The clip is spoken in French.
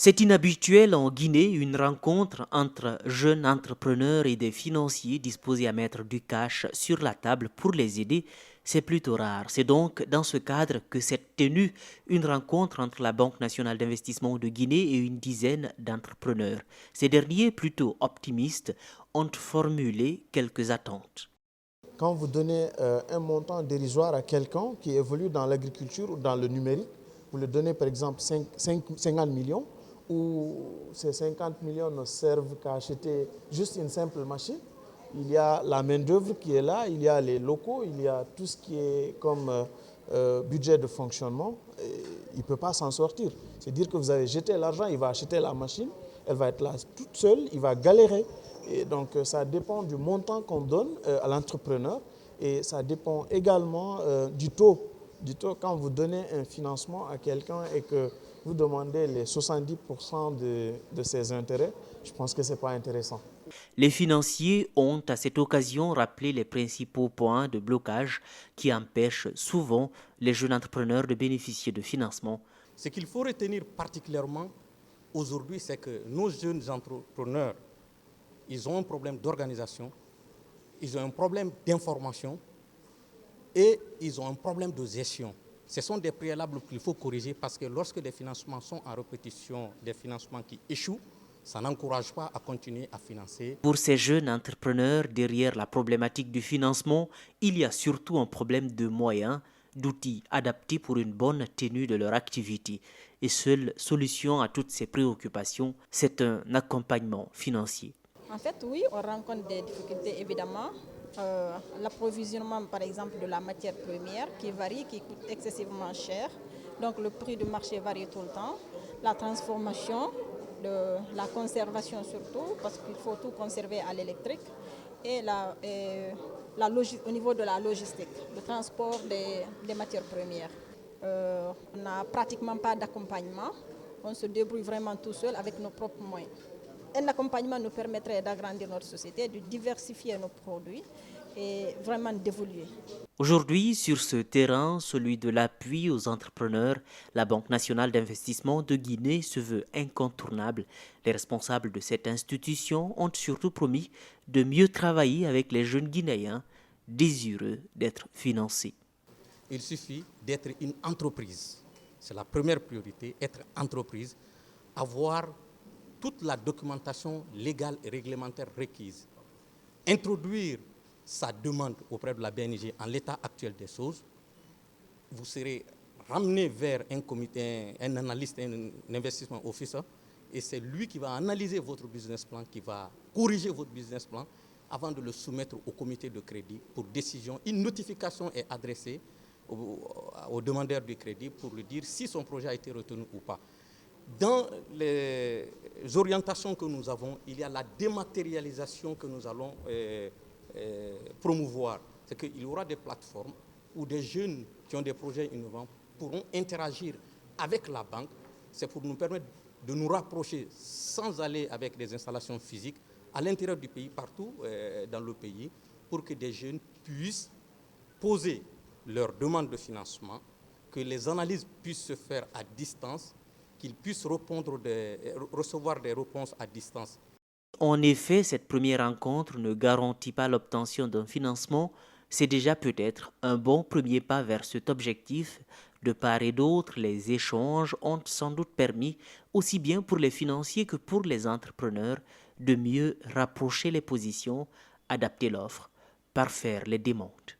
C'est inhabituel en Guinée, une rencontre entre jeunes entrepreneurs et des financiers disposés à mettre du cash sur la table pour les aider. C'est plutôt rare. C'est donc dans ce cadre que s'est tenue une rencontre entre la Banque nationale d'investissement de Guinée et une dizaine d'entrepreneurs. Ces derniers, plutôt optimistes, ont formulé quelques attentes. Quand vous donnez un montant dérisoire à quelqu'un qui évolue dans l'agriculture ou dans le numérique, vous lui donnez par exemple 50 millions, où ces 50 millions ne servent qu'à acheter juste une simple machine. Il y a la main-d'œuvre qui est là, il y a les locaux, il y a tout ce qui est comme budget de fonctionnement. Il ne peut pas s'en sortir. C'est-à-dire que vous avez jeté l'argent, il va acheter la machine, elle va être là toute seule, il va galérer. Et donc ça dépend du montant qu'on donne à l'entrepreneur et ça dépend également du taux. Quand vous donnez un financement à quelqu'un et que vous demandez les 70% de ses intérêts, je pense que ce n'est pas intéressant. Les financiers ont à cette occasion rappelé les principaux points de blocage qui empêchent souvent les jeunes entrepreneurs de bénéficier de financement. Ce qu'il faut retenir particulièrement aujourd'hui, c'est que nos jeunes entrepreneurs, ils ont un problème d'organisation, ils ont un problème d'information et ils ont un problème de gestion. Ce sont des préalables qu'il faut corriger parce que lorsque des financements sont en répétition, des financements qui échouent, ça n'encourage pas à continuer à financer. Pour ces jeunes entrepreneurs, derrière la problématique du financement, il y a surtout un problème de moyens, d'outils adaptés pour une bonne tenue de leur activité. Et seule solution à toutes ces préoccupations, c'est un accompagnement financier. En fait, oui, on rencontre des difficultés évidemment. L'approvisionnement, par exemple, de la matière première qui varie, qui coûte excessivement cher. Donc le prix du marché varie tout le temps. La transformation, la conservation surtout, parce qu'il faut tout conserver à l'électrique. Et au niveau de la logistique, le transport des matières premières. On n'a pratiquement pas d'accompagnement. On se débrouille vraiment tout seul avec nos propres moyens. Un accompagnement nous permettrait d'agrandir notre société, de diversifier nos produits et vraiment d'évoluer. Aujourd'hui, sur ce terrain, celui de l'appui aux entrepreneurs, la Banque nationale d'investissement de Guinée se veut incontournable. Les responsables de cette institution ont surtout promis de mieux travailler avec les jeunes Guinéens désireux d'être financés. Il suffit d'être une entreprise. C'est la première priorité, être entreprise, avoir toute la documentation légale et réglementaire requise, introduire sa demande auprès de la BNG en l'état actuel des choses, vous serez ramené vers un comité, un analyste, un investissement officer, et c'est lui qui va analyser votre business plan, qui va corriger votre business plan avant de le soumettre au comité de crédit pour décision. Une notification est adressée au demandeur du crédit pour lui dire si son projet a été retenu ou pas. Dans les orientations que nous avons, il y a la dématérialisation que nous allons promouvoir. C'est qu'il y aura des plateformes où des jeunes qui ont des projets innovants pourront interagir avec la banque. C'est pour nous permettre de nous rapprocher sans aller avec des installations physiques à l'intérieur du pays, partout dans le pays, pour que des jeunes puissent poser leurs demandes de financement, que les analyses puissent se faire à distance, qu'ils puissent recevoir des réponses à distance. En effet, cette première rencontre ne garantit pas l'obtention d'un financement. C'est déjà peut-être un bon premier pas vers cet objectif. De part et d'autre, les échanges ont sans doute permis, aussi bien pour les financiers que pour les entrepreneurs, de mieux rapprocher les positions, adapter l'offre, parfaire les demandes.